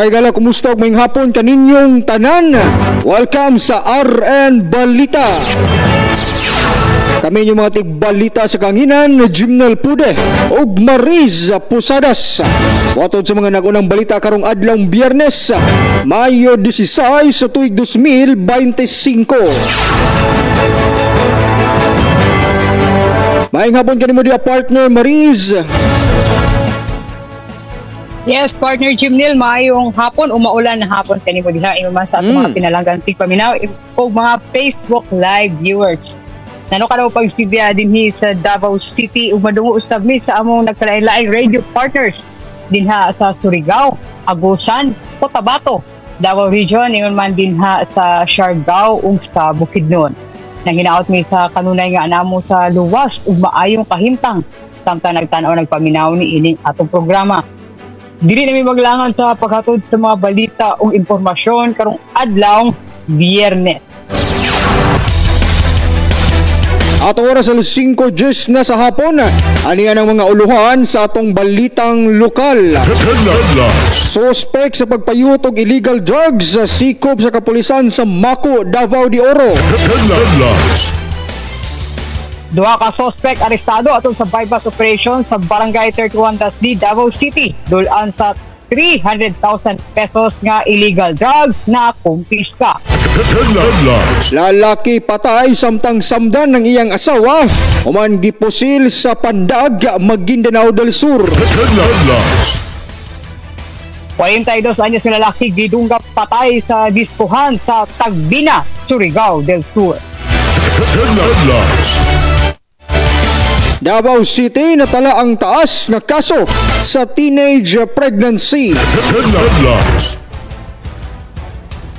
Gala, kumusta ug mayong hapon kaninyong tanan? Welcome sa RN Balita. Kami yung mga tigbalita sa kanginan, Jimnel Pude ug Mariz Pusadas. Watod sa mga nagunang balita karong adlawng Biyernes, Mayo 16 sa tuig 2025. Maayong hapon kanimo dia partner Mariz. Yes, partner Jimnel, maayong hapon, umaulan na hapon kanimo diha iman sa atong mga pinalanggang tigpaminaw ug mga Facebook Live viewers. Nano ka daw pagsibya dinhi sa Davao City ug madungo usab mi sa among nagkalain-laing radio partners dinha sa Surigao, Agusan, Cotabato, Davao Region, ingon man dinha sa Siargao ug sa Bukidnon. Nanghinaot mi sa kanunay nga anamo sa luwas ug maayong kahimtang samtang nagtan-aw nagpaminaw ni ining atong programa. Dili namin maglangan sa paghatod sa mga balita o impormasyon karong adlawng Biyernes. Atong oras alas 5:10 na sa hapon, aniyan ang mga uluhan sa atong balitang lokal. Suspect sa pagpayut og illegal drugs sa sikop sa kapulisan sa Maco, Davao de Oro. Duha ka suspect arestado atong sa bypass operation sa Barangay 31-D, Davao City. Dulan sa 300,000 pesos nga illegal drugs na kumpiska. Lalaki patay samtang samdan ng iyang asawa human gipusil sa Pandag, Maguindanao del Sur. 42 anyos nga lalaki gidunggap patay sa diskuhan sa Tagbina, Surigao del Sur. Davao City natala ang taas na kaso sa teenage pregnancy.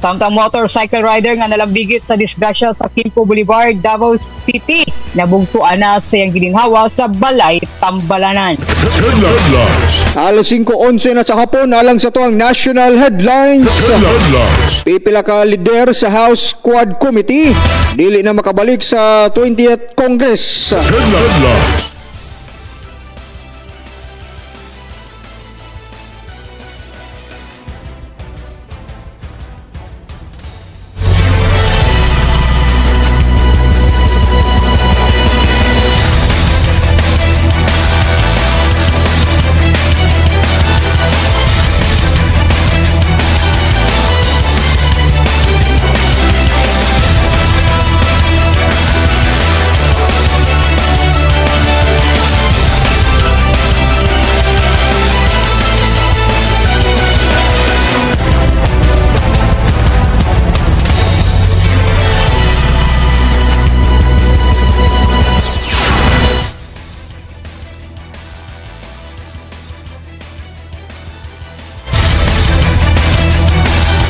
Samtang motorcycle rider nga nalambigit sa disgrasya sa Quimpo Boulevard, Davao City, nabugtuan na sa iyang gininhawa sa Balay, Tambalanan. Alas 5:11 na sa hapon, alang sa tuwang national headlines. Pipila ka lider sa House Quad Committee dili na makabalik sa 20th Congress.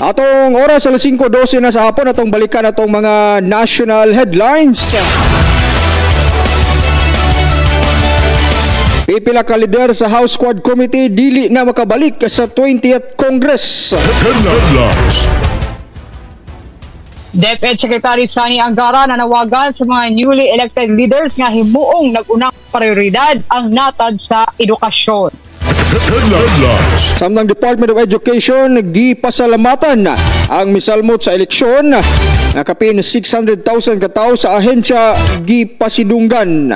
Atong oras alas 5:12 na sa hapon, atong balikan atong mga national headlines. Pipila ka lider sa House Quad Committee dili na makabalik sa 20th Congress. DepEd Secretary Sani Angara nanawagan sa mga newly elected leaders nga himuong nag-unang prioridad ang natad sa edukasyon. Samtang Department of Education gipasalamatan ang misalmot sa eleksyon, nakapin 600,000 katao sa ahensya gipasidunggan.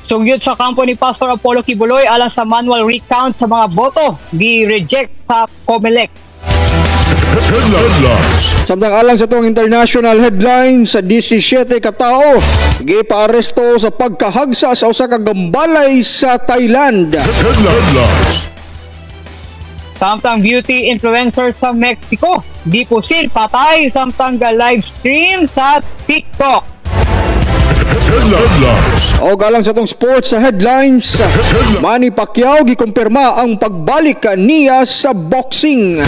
Sugyot sa kampo ni Pastor Apollo Kibuloy alang sa manual recount sa mga boto gi-reject sa COMELEC. Samtang alang sa itong international headlines, sa 17 katao gipaaresto sa pagkahagsa sa usa ka gambalay sa Thailand. Samtang beauty influencer sa Mexico dipusil patay samtang live stream sa TikTok. O galang sa itong sports sa headlines, Manny Pacquiao gikumpirma ang pagbalik niya sa boxing.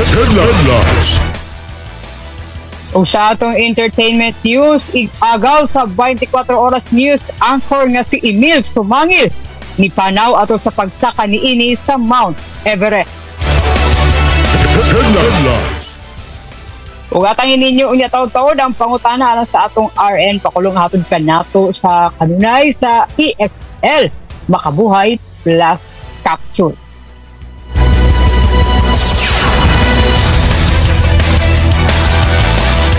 O sa atong entertainment news, agaw sa 24 oras news anchor nga si Emil Sumangil ni panaw ato sa pagsaka ni ini sa Mount Everest. Ug atang ninyo unya taud-taud ang pangutana alang sa atong RN pakulong hatod kanato sa kanunay sa EXL Makabuhay Plus Capsule.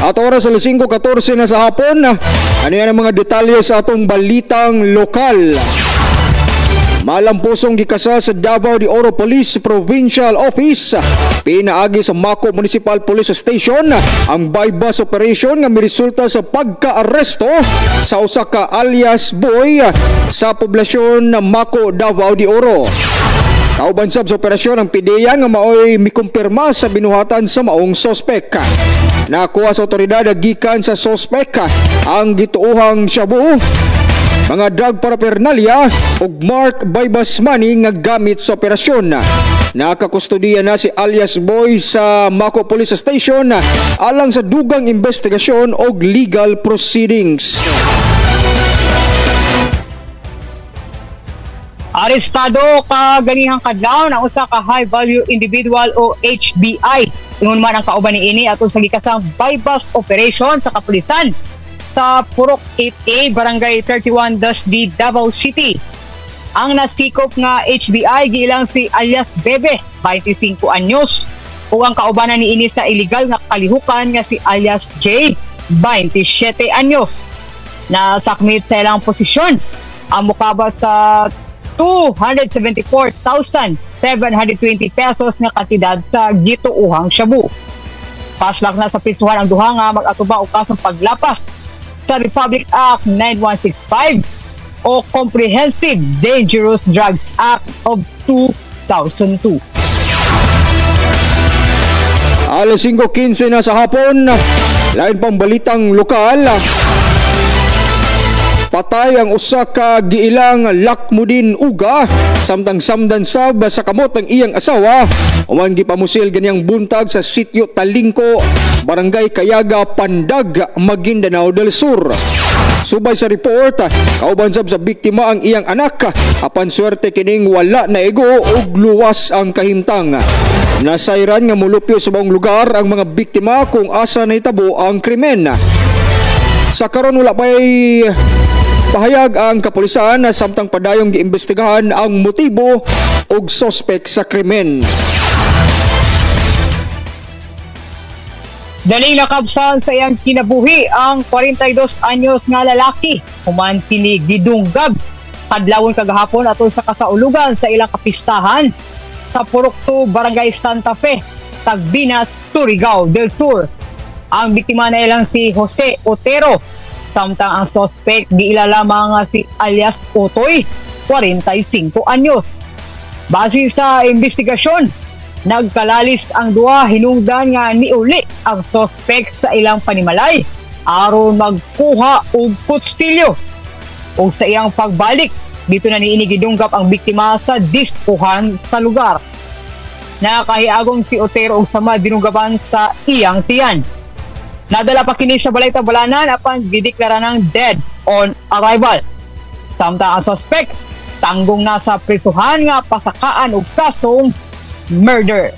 At oras alas 5:14 na sa hapon. Ano yan ang mga detalye sa atong balitang lokal? Malampusong gikasa sa Davao de Oro Police Provincial Office. Pinaagi sa Mako Municipal Police Station ang bypass operation nga miresulta sa pagka-aresto sa usa ka alias boy sa poblasyon ng Mako, Davao de Oro. Kauban sab sa operasyon ang PDEA nga maoy mikumpirma sa binuhatan sa maong sospek. Nakuha sa otoridad gikan sa sospek ang gituohang shabu, mga drug paraphernalia ug mark bypass money nga gamit sa operasyon. Nakakustodiya na si alias boy sa Mako Police Station alang sa dugang investigasyon ug legal proceedings. Arestado kaganihang kadlaw ang usa ka high value individual o HBI. Ingon man ang kauban niini atol sa gikasang bypass operation sa kapulisan sa Purok 8A, Barangay 31, Dasdi, Davao City. Ang nasikop nga HBI giilang si alias Bebe, 25 anyos, o ang kaubanan niini sa illegal nga kalihukan nga si alias J, 27 anyos. Nasakmit sa ilang posisyon ang mukaba sa 274,720 pesos nga kantidad sa gituuhang shabu. Paslak na sa prisuhan ang duha nga mag-atuba og kasong paglapas sa Republic Act 9165 o Comprehensive Dangerous Drugs Act of 2002. Alas 5:15 na sa hapon, lain pang balitang lokal. Patay ang usa ka giilang Lakmudin Uga samtang samdan sab sa kamot ang iyang asawa. Uman gipamusil ganiyang buntag sa sitio Talingko, Barangay Kayaga, Pandag, Maguindanao del Sur. Subay sa report, kauban sab sa biktima ang iyang anak. Apan swerte kining wala na ego ug luwas ang kahimtang. Nasayran nga mulupyo sa buong lugar ang mga biktima kung asa nahitabo ang krimen. Sa karon wala pa'y pahayag ang kapulisan na samtang padayong giimbestigahan ang motibo ug sospek sa krimen. Daling nakabsan sa iyang kinabuhi ang 42 anyos nga lalaki. Human kini gidunggab kadlawon kagahapon atol sa kasaulugan sa ilang kapistahan sa Purok 2, Barangay Santa Fe, Tagbinas, Surigao del Sur. Ang biktima na ilang si Jose Otero, samtang ang suspect di lamang si alias Otoy, 45 anyos. Base sa investigasyon, nagkalalis ang duha hinungdan nga niuli ang suspect sa ilang panimalay aron magkuha og kutstilyo. O sa iyang pagbalik, dito na niini gidunggap ang biktima sa diskuhan sa lugar. Nakahiagong si Otero og sama dinunggaban sa iyang tiyan. Nadala pa kini sa balay tabalanan apan gideklara ng dead on arrival. Samtang ang suspect tanggong nasa prisuhan nga pasakaan og kasong murder.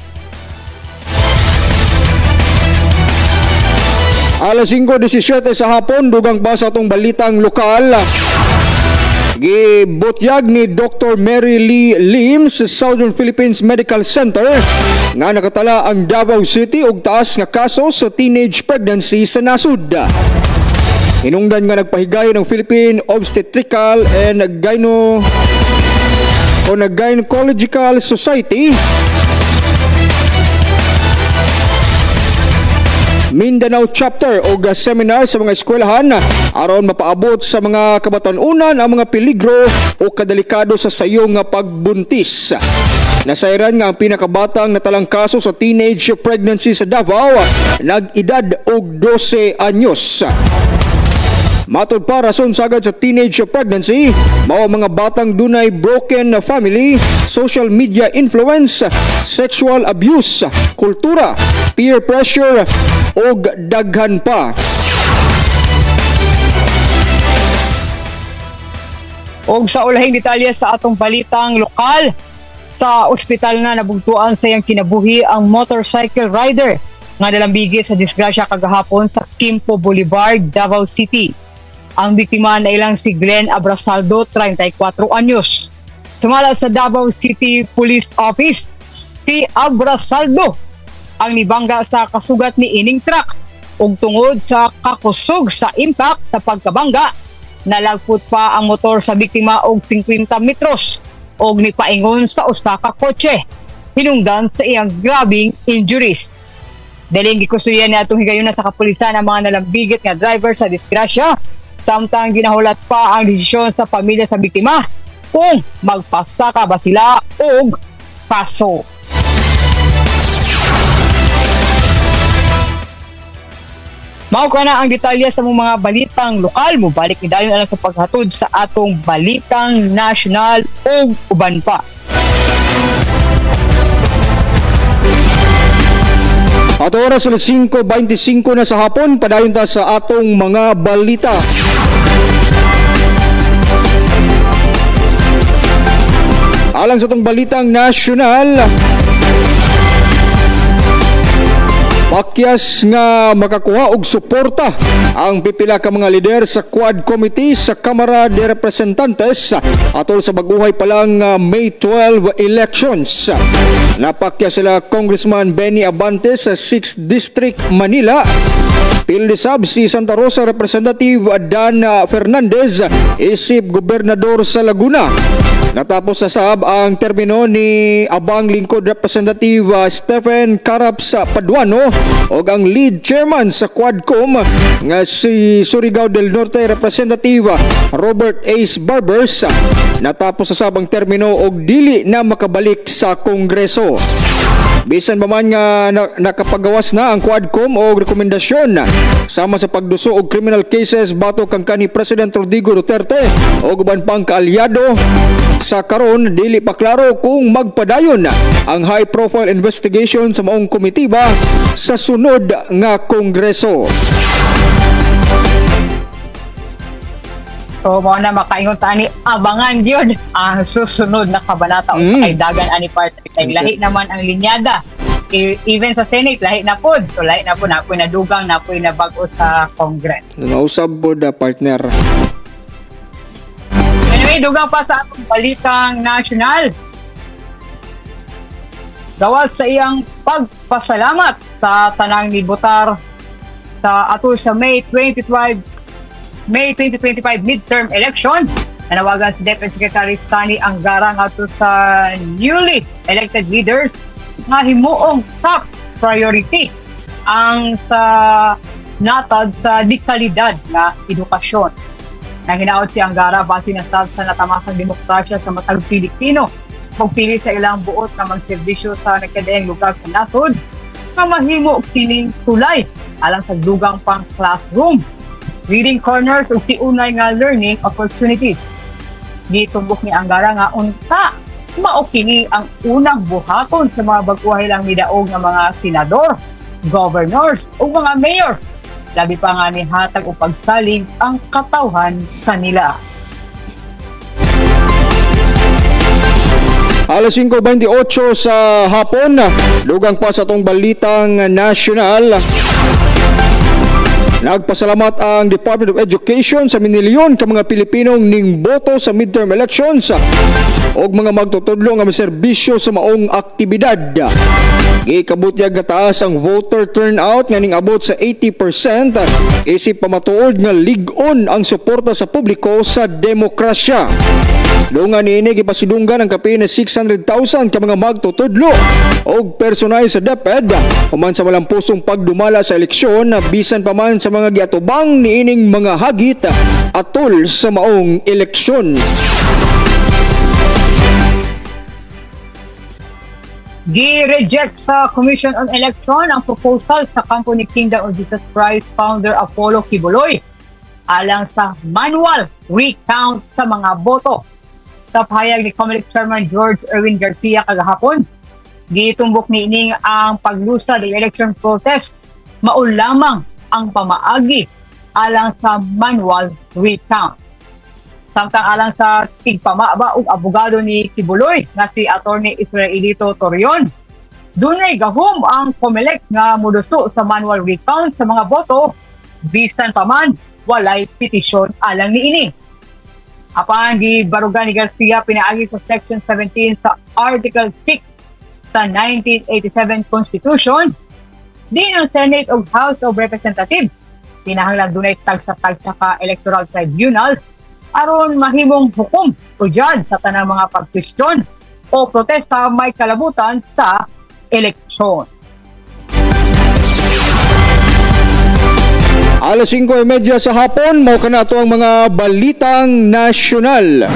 Alas 5:17 sa hapon, dugang pa sa itong balitang lokal. Gibutyag ni Dr. Mary Lee Lim sa Southern Philippines Medical Center nga nakatala ang Davao City og taas nga kaso sa teenage pregnancy sa nasud. Hinungdan nga nagpahigay ng Philippine Obstetrical and Gynecological Society Mindanao Chapter o seminar sa mga eskwelahan aron mapaabot sa mga kabatan-unan ang mga peligro o kadelikado sa sayo nga pagbuntis. Nasayran nga ang pinakabatang natalang kaso sa teenage pregnancy sa Davao, nag-edad og 12 anyos. Matod pa rason sagad sa teenage pregnancy, mao mga batang dunay broken family, social media influence, sexual abuse, kultura, peer pressure og daghan pa. Og sa ulahing detalye sa atong balitang lokal, sa ospital na nabugtuan sa iyang kinabuhi ang motorcycle rider nga dalambigi sa disgrasya kagahapon sa Quimpo Boulevard, Davao City. Ang biktima na ilang si Glenn Abrasaldo, 34 anyos. Sumala sa Davao City Police Office, si Abrasaldo ang nibangga sa kasugat ni ining truck. ug tungod sa kakusog sa impact sa pagkabangga, nalagpot pa ang motor sa biktima og 50 metros og nipaingon sa usa ka kotse, hinungdan sa iyang grabing injuries. Daling gikusuyan niya itong higayon sa kapulisan ang mga nalambigit nga driver sa disgrasya, samtang ginahulat pa ang desisyon sa pamilya sa biktima kung magpasaka ba sila og kaso. Mao na ang detalye sa mga balitang lokal. Mubalik ni dayon alang sa paghatod sa atong balitang national o uban pa. At oras alas 5:25 na sa hapon, padayon ta sa atong mga balita. Alang sa atong balitang national, pakyas nga makakuha og suporta ang pipila ka mga lider sa Quad Committee sa Kamara de Representantes atol sa baguhay pa lang May 12 elections. Napakyas sila Congressman Benny Abante sa 6th District, Manila. Pildisab si Santa Rosa Representative Dan Fernandez, isip Gobernador sa Laguna. Natapos sa sab ang termino ni Abang Lingkod Representative Stephen Caraps Paduano o ang lead chairman sa Quadcom nga si Surigao del Norte Representative Robert Ace Barbers. Natapos sa sab ang termino og dili na makabalik sa Kongreso. Bisan pa man nga nakapagawas na ang Quadcom og rekomendasyon sama sa pagduso og criminal cases batok kang kanhi President Rodrigo Duterte o uban pang kaalyado, sa karon dili pa klaro kung magpadayon ang high profile investigation sa maong komitiba sa sunod nga Kongreso. So, mo na makaingon tani, abangan yun ang susunod na kabanata o sa kaidagan ani part. Lahi naman ang linyada. Even sa Senate, lahi na po. So, lahi na po, napoy na dugang, napoy na bago sa Congress. Nausab po da partner. Anyway, dugang pa sa atong balitang national. Gawad sa iyang pagpasalamat sa tanang nibotar sa atol sa May 2025 midterm election, nanawagan si Deputy Secretary Stanley Angara ato sa newly elected leaders nga himuong top priority ang sa natad sa dekalidad na edukasyon. Nahinaot si Angara base na sa natamasang demokrasya sa matag Pilipino, pagpili sa ilang buot na magserbisyo sa nakadaang lugar sa nasod nga mahimo kining tulay alang sa dugang pang classroom, reading corners o tiunay nga learning opportunities. Gitumbok ni Angara nga unta maokini ang unang buhaton sa mga baguhay lang nidaog nga mga senador, governors o mga mayor. Labi pa nga ni hatag o pagsalig ang katawhan kanila. Alas 5:28 sa hapon, dugang pa sa tong balitang national. Nagpasalamat ang Department of Education sa minilyon ka mga Pilipinong ning boto sa midterm elections og mga magtutudlo nga serbisyo sa maong aktibidad. Gikabot niya nga taas ang voter turnout nga ning abot sa 80%, isip pamatuod nga lig-on ang suporta sa publiko sa demokrasya. Lungan niini gipasidunggan ang kapin na 600,000 ka mga magtutudlo og personal sa DepEd human sa malampusong pagdumala sa eleksyon, bisan pa man sa mga giatubang niining mga hagit atol sa maong eleksyon. Gi-reject sa Commission on Election ang proposal sa kampo ni Kingdom of Jesus Christ founder Apollo Kibuloy alang sa manual recount sa mga boto. Sa pahayag ni Comelec Chairman George Erwin Garcia kagahapon, gitumbok niining ang paglusad ng election process mao lamang ang pamaagi alang sa manual recount. Samtang alang sa tigpamaba ug abogado ni Kibuloy nga si Attorney Israelito Torion, dunay gahom ang Comelec nga moduso sa manual recount sa mga boto bisan pa man walay petisyon alang niini. Apan gibarugan ni Garcia pinaagi sa Section 17 sa Article 6 sa 1987 Constitution Di ang Senate o House of Representatives. Kinahanglan dunay tagsa-tagsa ka electoral tribunals aron mahimong hukom o judge sa tanang mga pagkwestiyon o protesta may kalabutan sa eleksyon. Alas 5:30 sa hapon, mao kana to ang mga balitang nasyonal.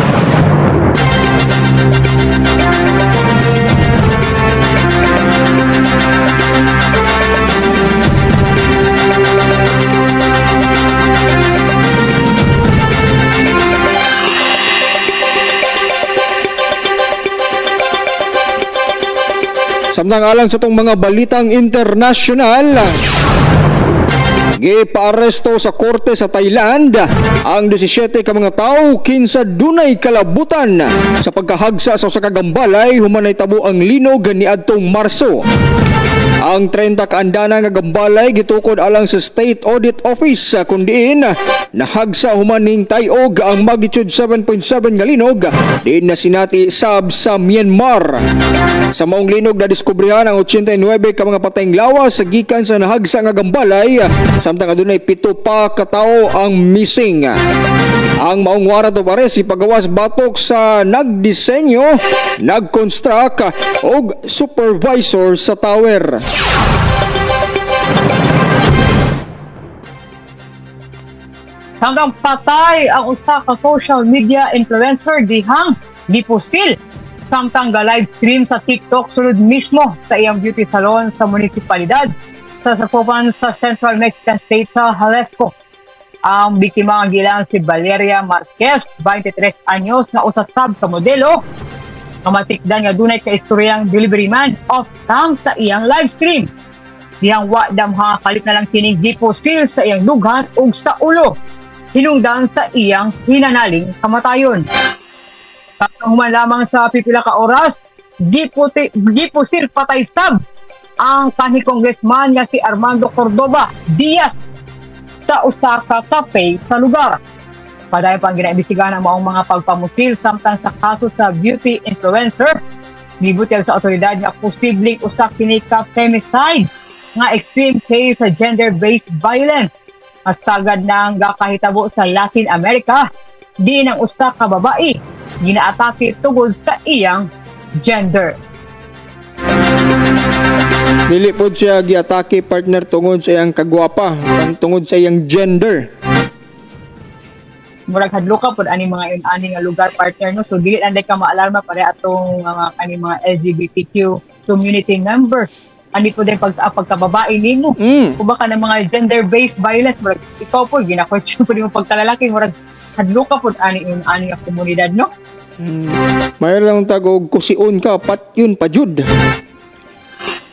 Samtang alang sa itong mga balitang internasyonal, gipaaresto sa korte sa Thailand ang 17 ka mga tao kinsa dunay kalabutan sa pagkahagsa sa usa ka gambalay human nahitabo ang linog niadtong Marso. Ang 30 ka andana nga gambalay gitukod alang sa State Audit Office kundiin nahagsa human ning tayog ang magnitude 7.7 nga linog diin na sinati sab sa Myanmar. Sa maong linog na diskubrihan ang 89 ka mga patayng lawas sa gikan sa nahagsa nga gambalay samtang adunay 7 pa ka tawo ang missing. Ang maong warrant of arrest ipagawas batok sa nagdisenyo, nagconstruct o supervisor sa tower. Hanggang patay ang usa ka social media influencer dihang gipustil samtang ga-live stream sa TikTok sulod mismo sa iyang beauty salon sa munisipalidad sa Zapopan sa Central Mexican State sa Jalisco. Ang biktima nga gilang si Valeria Marquez, 23 anyos na usasab sa modelo. Matikdan nga dunay kaistoryang delivery man of tang sa iyang live stream. Dihang wa damha kalit na lang kining gipustil sa iyang dughan ug sa ulo. Hinungdan sa iyang hinanaling kamatayon. Human lamang sa pipila ka oras, gipustil patay sab ang kanhi congressman nga si Armando Cordoba Diaz sa usa ka cafe sa lugar. Padayon pang ginaimbestigahan ang maong mga pagpamusil samtang sa kaso sa beauty influencer. Gibutyag sa otoridad nga posibleng usa kini ka femicide nga extreme case sa gender-based violence. At sagad nang gakahitabo sa Latin America, di ng usa ka babae ginaatake tungod sa iyang gender. Dili po siya giatake partner tungod sa iyang kagwapa, tungod sa iyang gender. Murag hadlo ka pod ani mga ani nga lugar partner no, so dili anday ka maalarma pare atong ani mga LGBTQ community members. Ani po din pagkababae nimo. Kung baka ng mga gender-based violence, murag ikaw po gina-question po mo pagkalalaki, murag hadlo ka pod ani nga komunidad no. Mayroon lang tagog kusion ka pat yun pa jud.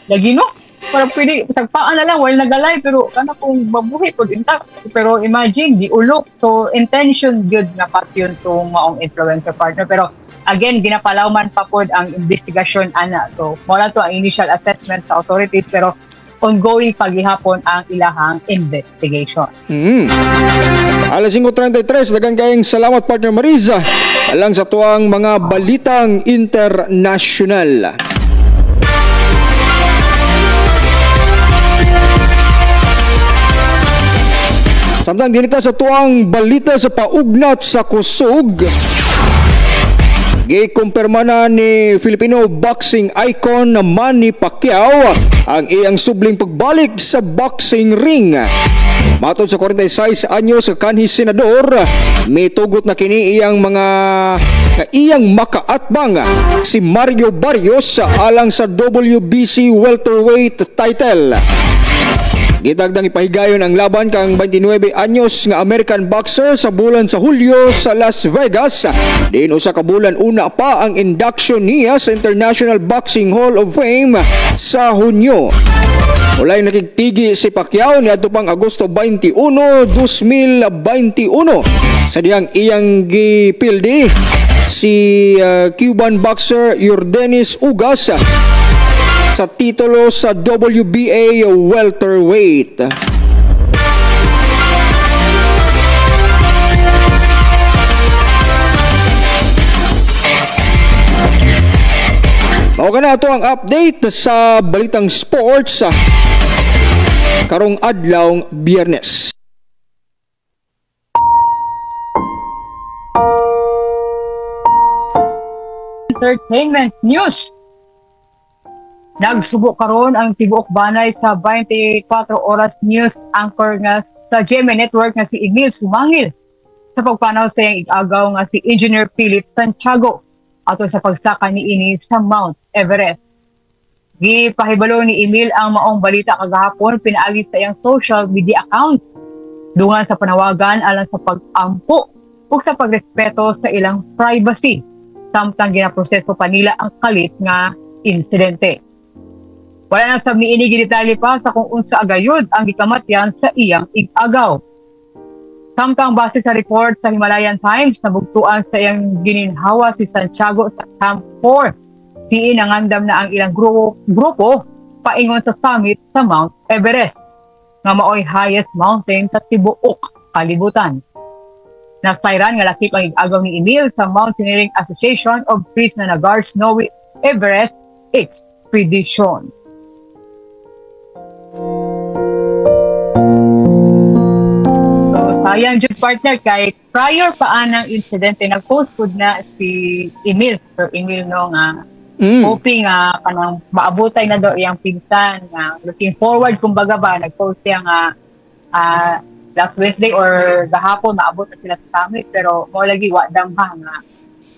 Lagi no? Parang pwede, tagpaan na lang, while nagalay, pero kana kung mabuhi po din ta. Pero imagine, di ulok. So, intention good na pat yun itong maong influencer partner. Pero, again, ginapalawman pa po ang investigasyon, ana. So, wala to ang initial assessment sa authorities, pero ongoing paghihapon ang ilahang investigation. Alas 5:33, dagang kayong salamat partner Mariza. Alang sa tuwang mga balitang international. Samtang dinita sa tuwang balita sa paugnat sa kusog, gikumpirma na ni Filipino boxing icon na Manny Pacquiao ang iyang subling pagbalik sa boxing ring. Matod sa 46 anyos sa kanhi senador, may tugot na kini iyang makaatbang si Mario Barrios alang sa WBC welterweight title. Gidagdang ipahigayon ang laban kang 29 anyos nga American boxer sa bulan sa Hulyo sa Las Vegas. Diin usa ka bulan una pa ang induction niya sa International Boxing Hall of Fame sa Hunyo. Walay nakigtigi si Pacquiao niadto pang Agosto 21, 2021 sa diyang iyang gipildi si Cuban boxer Yordenis Ugas sa titulo sa WBA welterweight. Mao kana ato ang update sa balitang sports. karong adlawng Biyernes. Entertainment news. Nagsubo karon ang tibuok banay sa 24 oras news anchor nga sa GMA Network nga si Emil Sumangil sa pagpanaw sa iyang ig-agaw nga si Engineer Philip Santiago ato sa pagsaka niini sa Mount Everest. Gipahibalo ni Emil ang maong balita kagahapon pinaagi sa iyang social media account dungan sa panawagan alang sa pag-ampo ug sa pagrespeto sa ilang privacy samtang ginaproseso pa nila ang kalit nga insidente. Wala na sa miini gidetalye pa sa kung unsa agayod ang gikamatyan sa iyang ig-agaw. Samtang base sa report sa Himalayan Times, nabugtuan sa iyang gininhawa si Santiago sa Camp 4. Diin nangandam na ang ilang grupo paingon sa summit sa Mount Everest, nga maoy highest mountain sa tibuok kalibutan. Nasayran nga lakip ang ig-agaw ni Emil sa Mountaineering Association of Krishna Nagar Snowy Everest Expedition. So, sayang dyan partner, kay prior pa anang insidente, nag-post po na si Emil, Sir Emil, no, nga hoping nga kanang maabutay na daw iyang pinsan, nga looking forward, kumbaga ba, nag-post siya nga last Wednesday or gahapon, maabot na sila sa summit, pero mo lagi wadam ha nga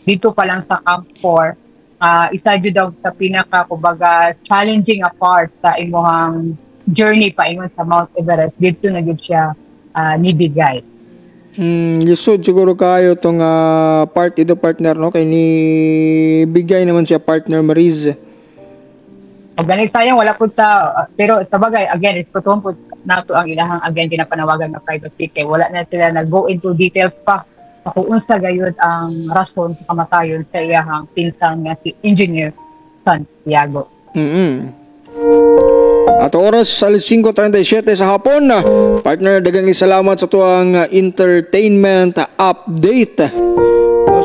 dito pa lang sa Camp 4, isa dyan daw sa pinaka, kumbaga, challenging part sa imuhang journey paingon sa Mount Everest. Dito na yun siya nibigay. Lisod siguro kayo itong part ito partner, no? Kaya nibigay naman siya partner Mariz. Ganit sayang, wala po sa, pero sa bagay, again, ispotoon po nato ang ilahang again pinapanawagan ng privacy. Kaya wala na sila nag-go into details pa sa kung unsa gayud ang rason sa kamatayon sa iyahang pinsan nga si Engineer Santiago. Ato oras sa 5:37 sa hapon, partner, dagang salamat sa tuang entertainment update.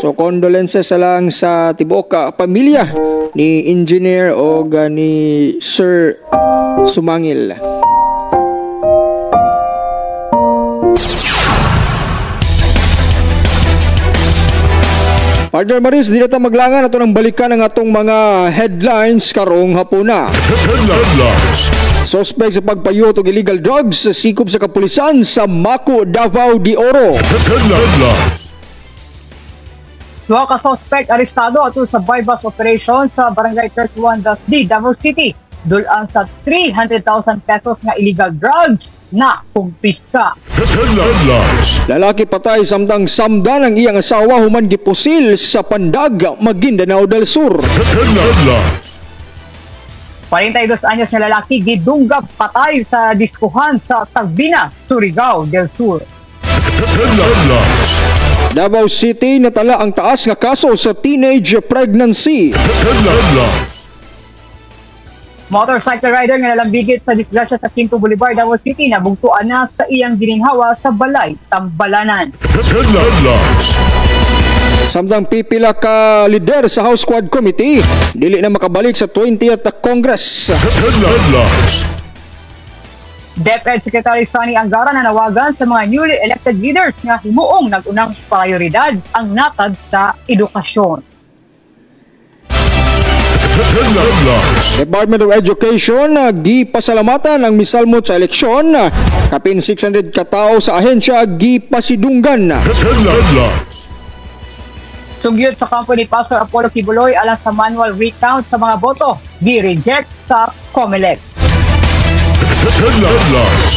So condolences lang sa tibuok pamilya ni Engineer o ni Sir Sumangil. Partner Maris, di na maglangan ato ng balikan ang atong mga headlines karong hapuna. Suspect sa pagpayot og illegal drugs sa sikop sa kapulisan sa Maco, Davao de Oro. Duha ka suspect arestado ato sa bypass operation sa Barangay 31-D, Davao City. Dulaan sa 300,000 pesos nga illegal drugs na kumpiska. Lalaki patay samtang samdan ang iyang asawa human gipusil sa Pandag, Maguindanao del Sur. 42 anyos na lalaki gidunggab patay sa diskuhan sa Tagbina, Surigao del Sur. Davao City natala ang taas nga kaso sa teenage pregnancy. Motorcycle rider nga nalambigit sa disgrasya sa Quinto Boulevard, Davao City, nabugtuan na sa iyang gininhawa sa balay, Tambalanan. Samtang pipila ka lider sa House Quad Committee, dili na makabalik sa 20th Congress. DepEd Secretary Sonny Angara na nawagan sa mga newly elected leaders nga himuong nag-unang prioridad ang natad sa edukasyon. Department of Education gipasalamatan ang misalmot sa eleksyon. Kapin 600 katao sa ahensya gipasidunggan. Sugyot sa kampo ni Pastor Apollo Kibuloy alang sa manual recount sa mga boto, gi-reject sa COMELEC.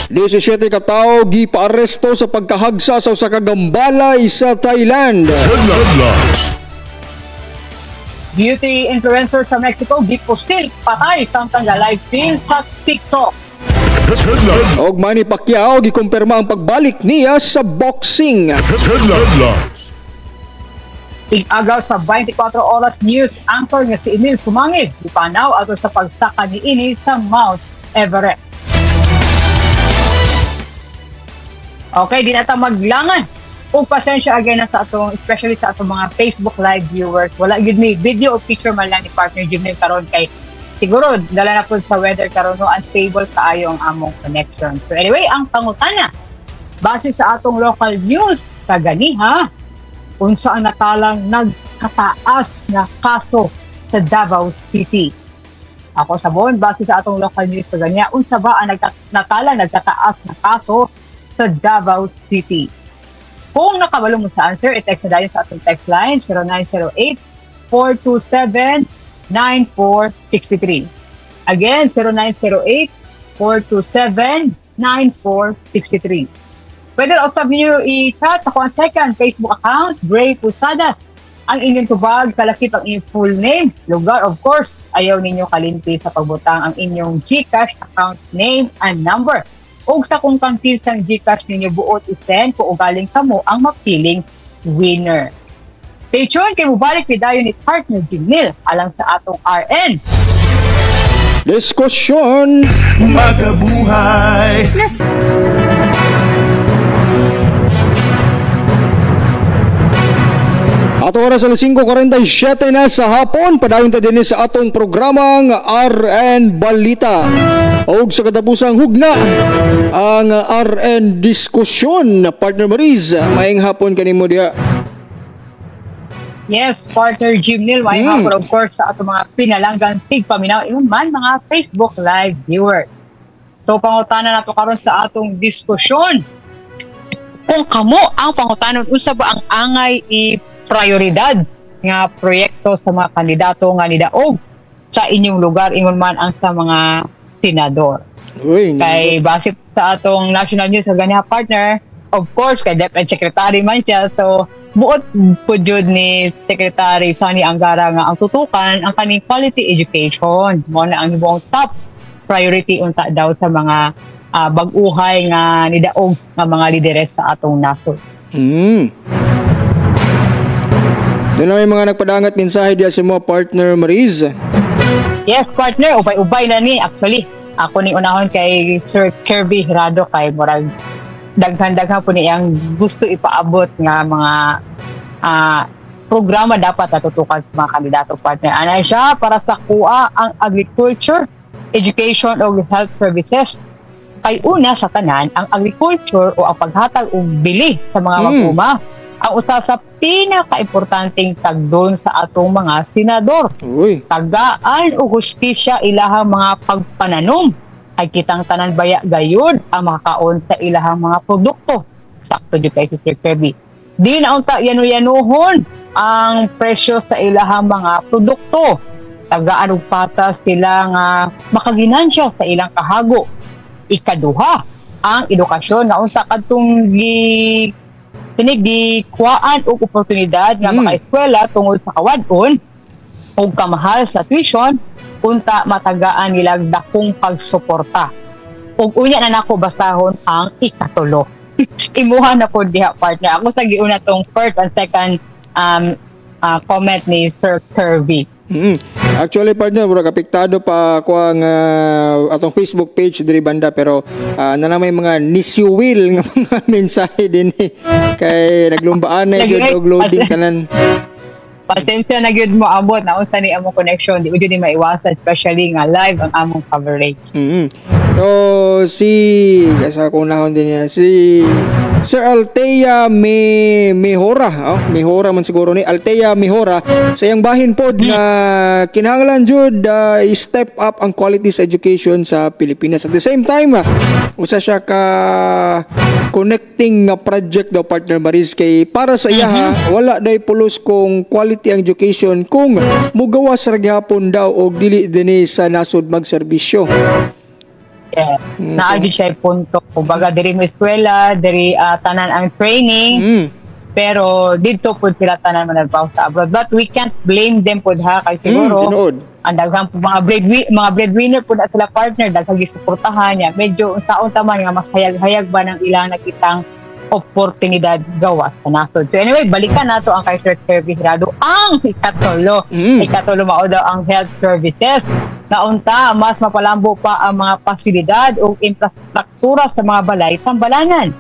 17 katao gipaaresto sa pagkahagsa sa usa ka gambalay sa Thailand. Beauty influencer sa Mexico gipostil patay samtang live stream sa TikTok. Og Manny Pacquiao gikumpirma ang pagbalik niya sa boxing. Ig-agaw sa 24 oras news anchor nga si Emil Sumangil ipanaw ato sa pagsaka niini sa Mount Everest. Okay, di na ta maglangan. O pasensya again na sa atong, especially sa atong mga Facebook Live viewers. Wala yun ni video o picture man lang ni partner Jimnel karon kay siguro dala na po sa weather karon no unstable kaayo ang among connection. So anyway, ang pangutana base sa atong local news sa ganiha, unsa ang natalang nagkataas na kaso sa Davao City. Ako sabon, base sa atong local news sa ganiha, unsa ba ang natalang nagkataas na kaso sa Davao City? Kung nakabalo mo sa answer, i-text na dahil sa atong text line 0908-427-9463. Again, 0908-427-9463. Pwede usap niyo i-chat ako ang second Facebook account, Gray Pusadas. Ang inyong tubag, kalakip ang inyong full name, lugar, of course. Ayaw ninyo kalimpi sa pagbutang ang inyong GCash account name and number. O sa kung kantil sang GCash ninyo buot i-send kung ugaling ka mo ang mapiling winner. Stay tuned kay mubalik dayon ni partner Jimnil alang sa atong RN. Diskusyon Magabuhay. Ato oras alas 5:47 na sa hapon, padayon ta din sa atong programang RN Balita. Og sa katapusang hugna ang RN Diskusyon, partner Mariz, maayong hapon kanimo diha. Yes, partner Jimnil, maayong hapon of course sa atong mga pinalanggang tigpaminaw man mga Facebook Live viewers. So pangutana nato karon sa atong diskusyon. Kung kamo ang pangutanon unsa ba ang angay prioridad nga proyekto sa mga kandidato nga nidaog sa inyong lugar ingon man ang sa mga senador. Kay base sa atong national news sa ganiha partner, of course kay DepEd Secretary man siya, so buot po jud ni Secretary Sani Angara nga ang tutukan ang kaning quality education mo na ang ibong top priority unta daw sa mga bag-uhay nga nidaog nga mga lideres sa atong nasod. Doon na may mga nagpadangat mensahe diya sa mga partner Mariz. Yes, partner, ubay-ubay na ni. Actually, ako ni unahon kay Sir Kirby Hirado kay murag daghan-daghan po niyang gusto ipaabot nga mga programa dapat natutukan sa mga kandidato partner. Ana siya para sa kuha ang agriculture, education o health services. Kay una sa tanan, ang agriculture o ang paghatag og bili sa mga mag-uma ang usa sa pinaka-importanteng tagdon sa atong mga senador. Tagaan o hustisya ilahang mga pagpananom ay kitang tanan baya gayud ang makaon sa ilahang mga produkto. Sakto jud kay Sir Kirby. Di na unta yanu-yanuhon ang presyo sa ilahang mga produkto. Tagaan og patas sila nga makaginansya sa ilang kahago. Ikaduha, ang edukasyon nga unsa kadtong di kuwaan og oportunidad nga maka-eskwela tungod sa kawadon og kamahal sa tuition unta matagaan nila dakong pagsuporta. Ug unya na nako basahon ang ikatulo. Imuha na po diha partner. Ako sa giuna tong first and second comment ni Sir Kirby. Actually partner, murag apektado pa ako ang atong Facebook page diri banda pero nalamay mga nisiwil nga mga mensahe din kay naglumbaan na gyud loading tanan. Pasensya na gyud mo abot na unsa ni among connection, di gyud ni maiwasan especially nga live ang among coverage. So sa kunahon din niya si Sir Altea Mejora, Mejora man siguro ni Altea Mejora sa iyang bahin pod nga kinahanglan jud i-step up ang quality sa education sa Pilipinas. At the same time, usa siya ka connecting nga project daw partner Mariz kay para sa iya wala day pulos kung quality ang education kung mugawas ra gyapon daw og dili dinhi sa nasod magserbisyo. Naagi siya punto. Kumbaga, diri mo eskwela, diri tanan ang training, pero dito po sila tanan managpaw sa abroad. But we can't blame them po ha, kasi siguro, ang daghang po mga breadwinner po na sila partner, daghang gisuportahan niya. Medyo saon taman nga mas hayag-hayag ba ng ilang nakitang oportunidad gawas sa nasod. So anyway, balikan nato ang kay Sir Kirby Hirado. Ang ikatulo mao daw ang health services. Naunta, mas mapalambo pa ang mga pasilidad o infrastruktura sa mga balay sambalanan.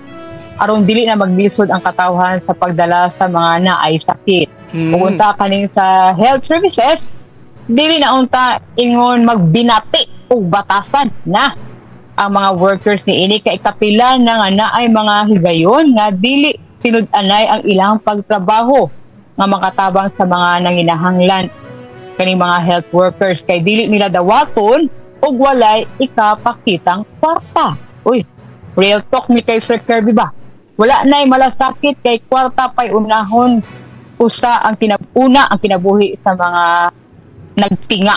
Aron dili na maglisod ang katawhan sa pagdala sa mga naay sakit. Pupunta kaning sa health services, dili na unta ingon magbinati o batasan na ang mga workers ni ini kay kapila na nga naay mga higayon nga dili tinud-anay ang ilang pagtrabaho nga makatabang sa mga nanginahanglan kani mga health workers kay dili nila dawaton og walay ikapakitang kwarta. Uy, real talk ni kay Sir Kirby ba? Wala na'y malasakit kay kwarta pa'y unahon usa ang kinabuhi sa mga nagtinga.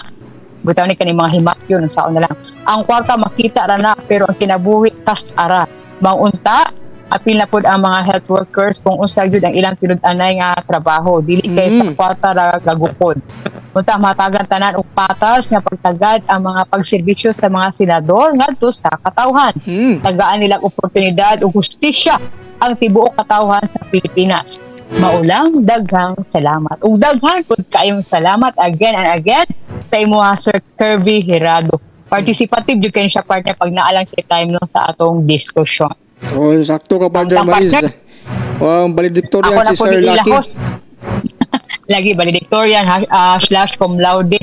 Bitaw ni kani mga himatyon sa na lang. Ang kwarta makita ra na pero ang kinabuhi kas ara. Maunta apil na pod ang mga health workers kung unsa gyud ang ilang tinud-anay nga trabaho dili kay sa kwarta ra gagupod. Unta matagan tanan og patas nga pagtagad ang mga pagserbisyo sa mga senador ngadto sa katawhan. Tagaan nila oportunidad ug hustisya ang tibuok katawhan sa Pilipinas. Maulang daghang salamat. Ug daghan pud kayong salamat again and again sa imo Sir Kirby Hirado. Participative jud kay siya partner pag naalang siya time no sa atong diskusyon. Oh, sakto ka partner Mariz. Wow, valedictorian si Sir Lucky. Lagi valedictorian / cum laude.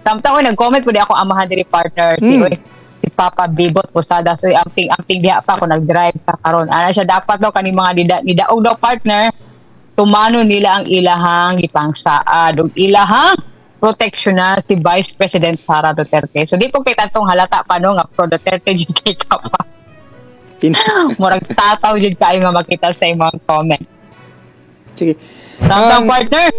Samtang nag-comment po di ako amahan diri partner si Papa Bibot Posada. So amping diha pa ako nag-drive sa karon. Ana siya dapat daw kani mga nidaog daw partner tumano nila ang ilahang gipangsaad ug ilahang proteksyonan si Vice President Sara Duterte. So di po kay tantong halata pa no nga pro Duterte jud kay kapa. Murag tataw jud kayo nga makita sa imong comment. Sige. Partner.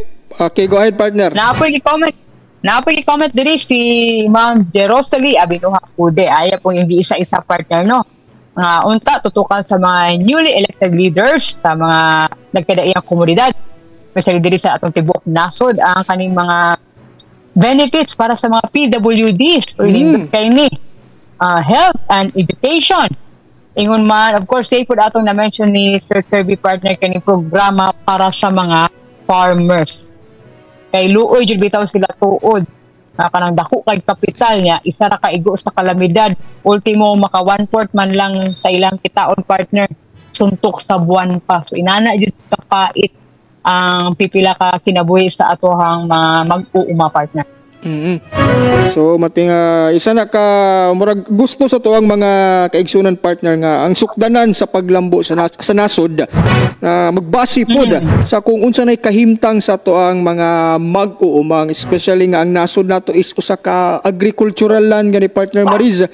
Okay, go ahead partner. Napoy comment diri si Ma'am Jerosely Abinuha Pude. Aya pong hindi isa-isa partner no. Unta tutukan sa mga newly elected leaders sa mga nagkadaiyang komunidad. Especially diri sa atong tibuok nasod ang kaning mga benefits para sa mga PWDs o kay ni health and education. Ingon man, of course, say po atong na-mention ni Sir Kirby partner kaning programa para sa mga farmers. Kay luoy jud bitaw sila tuod. Kanang dako kay kapital niya, isa ra ka igo sa kalamidad. Ultimo maka 1/4 man lang sa ilang kitaon partner. Suntok sa buwan pa. So inana jud kapait ang pipila ka kinabuhi sa atohang mga mag-uuma partner. So mating isa na ka murag gusto sa tuang mga kaigsunan partner nga ang sukdanan sa paglambo sa nasod na magbase pod sa kung unsa nay kahimtang sa tuang mga mag-uumang, especially nga ang nasod nato is usa ka agricultural land gani partner Mariz.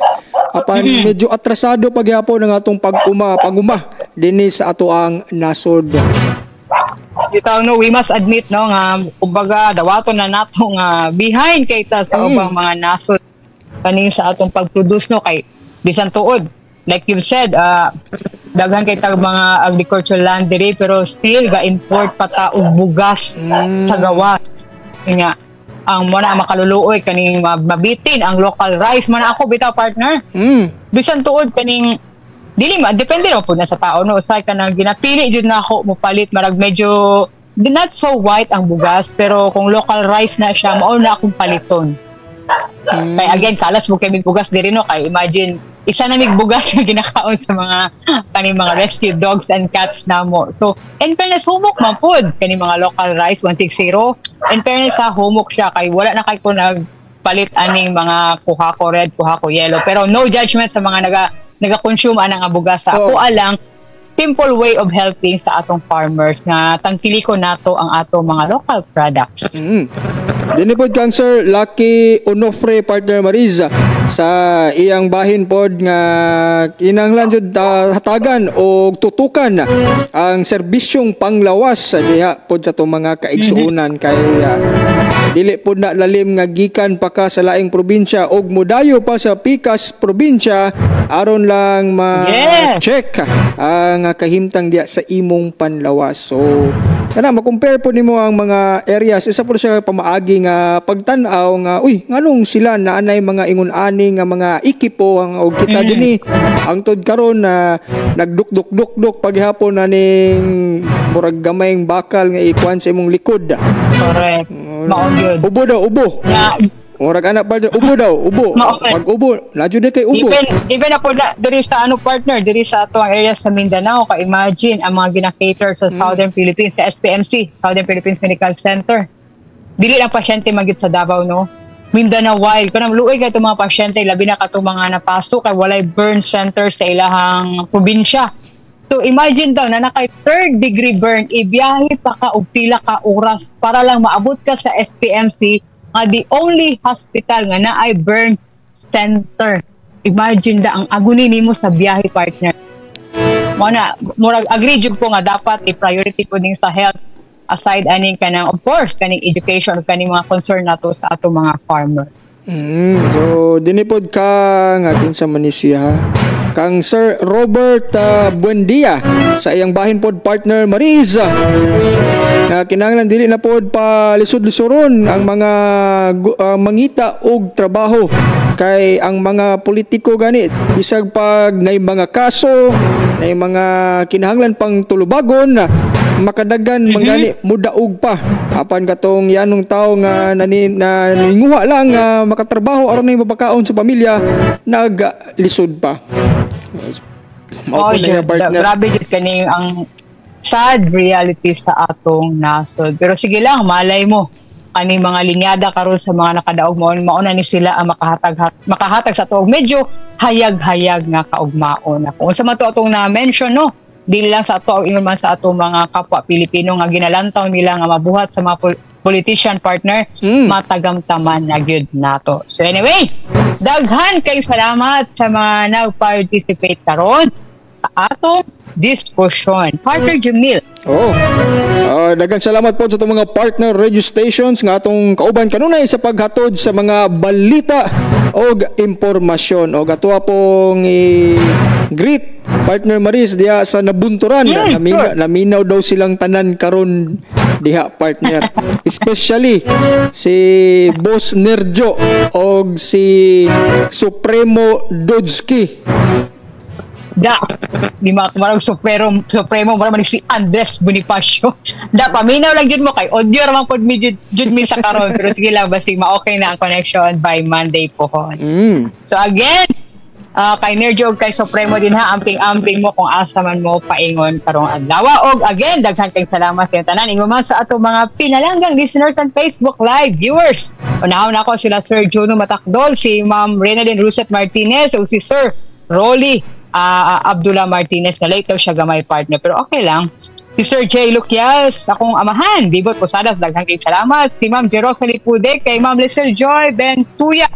Apan medyo atrasado pagyapon ang atong paguma dinhi sa atoang nasod. Bitaw no, we must admit no nga kumbaga dawaton na nato nga behind kay ta sa ubang mga nasod kaning sa atong pag-produce no kay bisan tuod like you said daghan kay ta mga agricultural land diri pero still ga import pa ta og bugas sa gawas nga ang muna makaluluoy kaning mabitin ang local rice man ako bitaw partner bisan tuod kaning dili depende na po na sa tao no usay ka nang ginapili jud na ako mopalit marag medyo not so white ang bugas pero kung local rice na siya mao na akong paliton. Kay again kalas mo kay bugas diri no kay imagine isa na mig bugas nga ginakaon sa mga kaning mga rescue dogs and cats namo. So in fairness humok man pod kaning mga local rice 160 in fairness sa humok siya kay wala na kay ko nagpalit aning mga kuha ko red kuha ko yellow pero no judgment sa mga naga-consume anang bugas sa ako alang simple way of helping sa atong farmers nga tangtiliko nato ang atong mga local products. Dinipod kang Sir Lucky Onofre partner Mariz sa iyang bahin pod nga kinahanglan jud hatagan o tutukan ang serbisyong panglawas sa diha pod sa itong mga kaigsuunan kay dili pod na lalim nga gikan pa ka sa laing probinsya og modayo pa sa pikas probinsya aron lang ma-check ang kahimtang diha sa imong panlawas. So kana ma-compare po nimo ang mga areas isa po siya pamaagi nga pagtan-aw nga nganong sila naanay mga ingon-ani nga mga ekipo ang og kita dinhi hangtod karon na nagduk-duk-duk paghapon na ning murag gamayng bakal nga ikuan sa imong likod. Correct. Mao gyud. Ubo daw, ubo. Murag anak partner, ubo daw, ubo. Pag ubo, nadyo di kay ubo. Even na po diri sa partner, diri sa ato ang area sa Mindanao, ka-imagine ang mga gina-cater sa Southern Philippines, sa SPMC, Southern Philippines Medical Center. Dili lang pasyente magit sa Davao, no? Mindanao Wild. Kung luoy ka itong mga pasyente, labi na ka itong mga napasok, kay walay burn center sa ilahang probinsya. So imagine daw na nakay 3rd degree burn, ibiyahe pa ka o pila ka oras para lang maabot ka sa SPMC, nga the only hospital nga na ay burn center. Imagine da ang aguni nimo sa biyahe, partner. Murag agree jud ko nga dapat i-priority ko din sa health aside aning kanang, of course, kaning education, kaning mga concern nato sa ato mga farmer. So dinipod ka nga kinsa man ni siya, kang Sir Robert Buendia sa iyang bahin pod, partner Maris, na kinahanglan dili na pod pa lisod-lisoron ang mga mangita og trabaho kay ang mga politiko ganit bisag pag nay mga kaso, nay mga kinahanglan pang tulubagon, makadagan mangani mudaog pa apan katong yanong tao nga naninguha lang makatrabaho aron na mabakaon sa pamilya, naglisod pa. Grabe jud kani ang sad reality sa atong nasod. Pero sige lang, malay mo ani mga linyada karon sa mga nakadaog mauna ni sila ang makahatag sa tuog medyo hayag-hayag nga kaugmaon. Kung sa mato atong na-mention, no, dili lang sa ato ingon man sa atong mga kapwa Pilipino nga ginalantaw nila nga mabuhat sa mga politician, partner, matagamtaman na gyud nato. So anyway, daghan kay salamat sa mga nag-participate karon sa atong diskusyon. Partner Jamil. Daghang salamat po sa itong mga partner radio stations nga atong kauban kanunay sa paghatod sa mga balita o impormasyon. O gatuwa pong greet partner Maris diha sa Nabunturan. Naminaw daw silang tanan karon diha, partner. Especially si Boss Nerjo o si Supremo Dodski. Di marang Supremo marang si Andres Bonifacio. Paminaw lang jud mo kay audio ramang pod mi jud mi sa karon, pero sige lang basi ma-okay na ang connection by Monday po. So again, kay Nerjo kay Supremo din ha, amping mo kung asa man mo paingon karong adlaw. Og again, daghan kay salamat sa tanan ingon man sa ato mga pinalanggang listeners and Facebook Live viewers. Unahon nako sila Sir Juno Matakdol, si Ma'am Renalyn Ruset Martinez, o si Sir Rolly Abdullah Martinez, na late daw siya gamay, partner, pero okay lang. Si Sir J. Lucias, akong amahan, Bibot Posadas, daghang kay salamat. Si Ma'am Jerosalie Pude, kay Ma'am Lisel Joy Bentuya,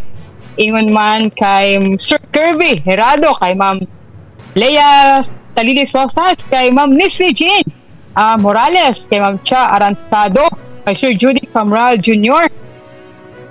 ingon man kay Sir Kirby Herado, kay Ma'am Leia Talilis Rosas, kay Ma'am Nisri Jean Morales, kay Ma'am Cha Aransado, kay Sir Judy Camral Jr.,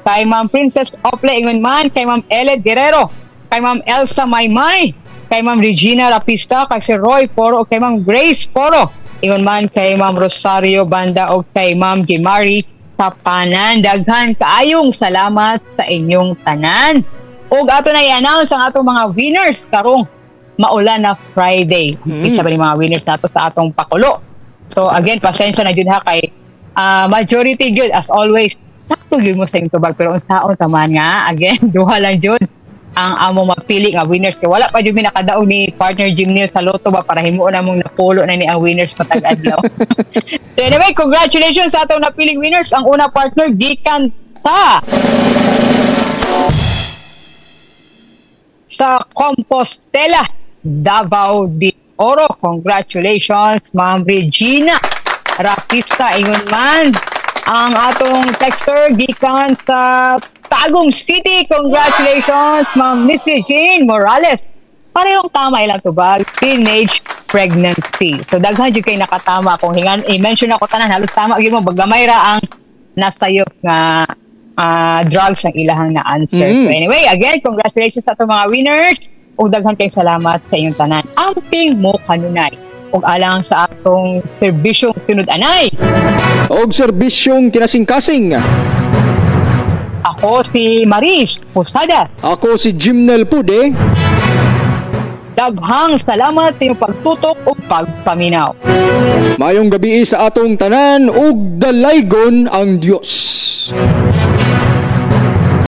kay Ma'am Princess Ople, ingon man kay Ma'am Eled Guerrero, kay Ma'am Elsa Maymay, kay Ma'am Regina Rapista, kay Sir Roy Poro, kay Ma'am Grace Poro, ingon man kay Ma'am Rosario Banda, o kay Ma'am Gimari Tapanan. Daghan kaayong salamat sa inyong tanan. O ato na i-announce ang atong mga winners karong maulan na Friday. Isa ba ni mga winners nato sa atong pakulo? So again, pasensya na jud ha kay majority good as always. Sakto gyud mo sa inyong tubag, pero unsaon taman nga again duha lang jud ang amo mapili nga winners, kay wala pa jud mi nakadaog ni partner Jimnil sa loto ba para himuon namong napulo na ni ang winners patag adlaw. So anyway, congratulations sa atong napiling winners. Ang una, partner, gikan sa Compostela, Davao de Oro. Congratulations, Ma'am Regina Rapista. Ingon man ang atong texter gikan sa Tagum City. Congratulations, Ma'am Missy Jean Morales. Parehong tama ilang tubag, teenage pregnancy. So daghan jud kay nakatama kung hingan i-mention ako tanan, halos tama gyud mo bagamay ra ang nasayop nga drugs ang ilahang na answer. So anyway, again, congratulations sa atong mga winners. Ug daghan kay salamat sa inyong tanan. Amping mo kanunay ug alang sa atong serbisyong sunod-anay. Og serbisyong kinasing-kasing. Ako si Maris Posada. Ako si Jimnel Pude. Daghang salamat sa iyong pagtutok o pagpaminaw. Mayong gabi sa atong tanan ug dalaygon ang Dios.